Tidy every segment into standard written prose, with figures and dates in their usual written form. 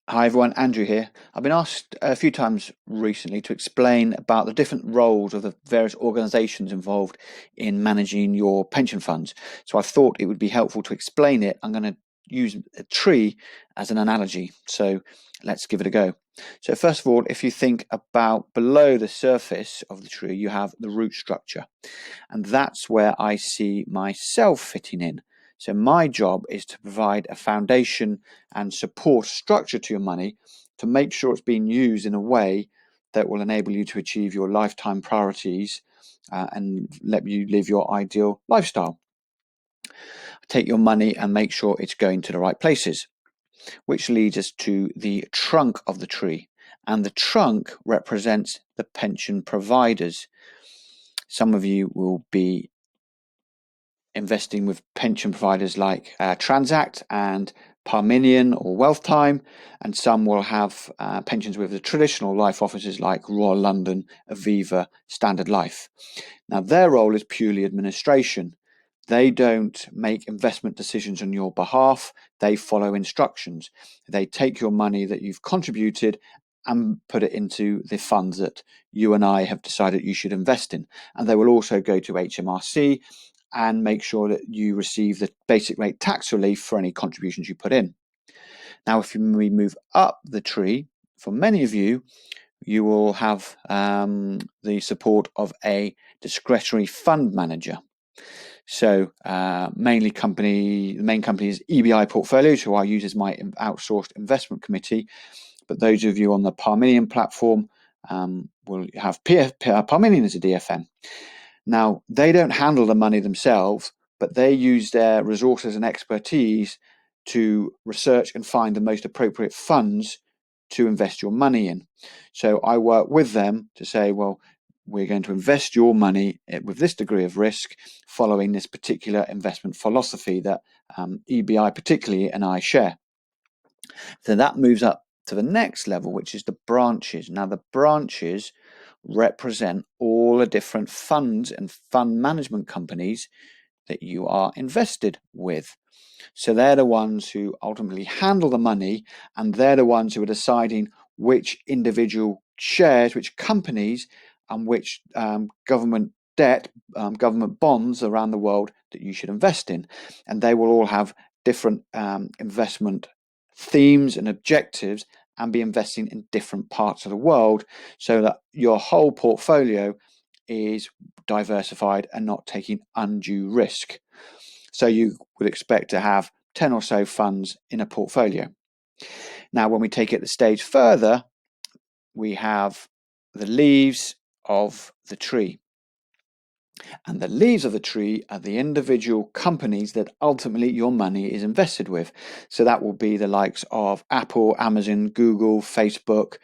Hi everyone, Andrew here. I've been asked a few times recently to explain about the different roles of the various organisations involved in managing your pension funds. So I thought it would be helpful to explain it. I'm going to use a tree as an analogy. So let's give it a go. So first of all, if you think about below the surface of the tree, you have the root structure. And that's where I see myself fitting in. So my job is to provide a foundation and support structure to your money to make sure it's being used in a way that will enable you to achieve your lifetime priorities and let you live your ideal lifestyle. Take your money and make sure it's going to the right places, which leads us to the trunk of the tree. And the trunk represents the pension providers. Some of you will be investing with pension providers like Transact and Parmenion or Wealthtime, and some will have pensions with the traditional life offices like Royal London, Aviva, Standard Life. Now, their role is purely administration. They don't make investment decisions on your behalf. They follow instructions. They take your money that you've contributed and put it into the funds that you and I have decided you should invest in. And they will also go to HMRC and make sure that you receive the basic rate tax relief for any contributions you put in. Now, if we move up the tree, for many of you, you will have the support of a discretionary fund manager. So the main company is EBI Portfolios, who I use as my outsourced investment committee. But those of you on the Parmenion platform will have Parmenion as a DFM. Now, they don't handle the money themselves, but they use their resources and expertise to research and find the most appropriate funds to invest your money in. So I work with them to say, well, we're going to invest your money with this degree of risk following this particular investment philosophy that EBI particularly and I share. So that moves up to the next level, which is the branches. Now, the branches represent all the different funds and fund management companies that you are invested with. So they're the ones who ultimately handle the money, and they're the ones who are deciding which individual shares, which companies, and which government debt, government bonds around the world that you should invest in. And they will all have different investment themes and objectives and be investing in different parts of the world so that your whole portfolio is diversified and not taking undue risk. So you would expect to have 10 or so funds in a portfolio. Now, when we take it the stage further, we have the leaves of the tree. And the leaves of the tree are the individual companies that ultimately your money is invested with. So that will be the likes of Apple, Amazon, Google, Facebook,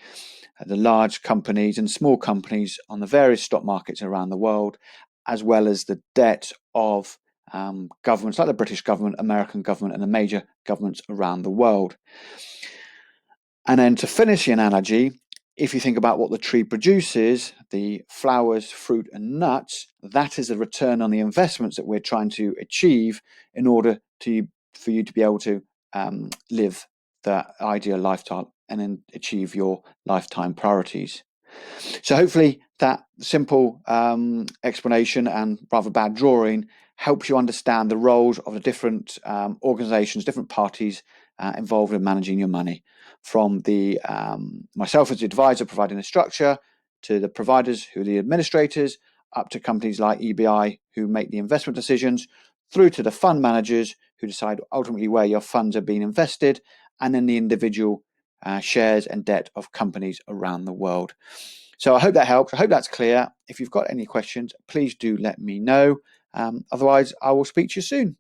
the large companies and small companies on the various stock markets around the world, as well as the debt of governments like the British government, American government, and the major governments around the world. And then to finish the analogy, if you think about what the tree produces, the flowers, fruit, and nuts, that is a return on the investments that we're trying to achieve in order for you to be able to live the ideal lifestyle and then achieve your lifetime priorities. So hopefully that simple explanation and rather bad drawing helps you understand the roles of the different organizations, different parties involved in managing your money, from the myself as the advisor providing the structure, to the providers who are the administrators, up to companies like EBI who make the investment decisions, through to the fund managers who decide ultimately where your funds are being invested, and then the individual shares and debt of companies around the world. So I hope that helps. I hope that's clear. If you've got any questions, please do let me know. Otherwise, I will speak to you soon.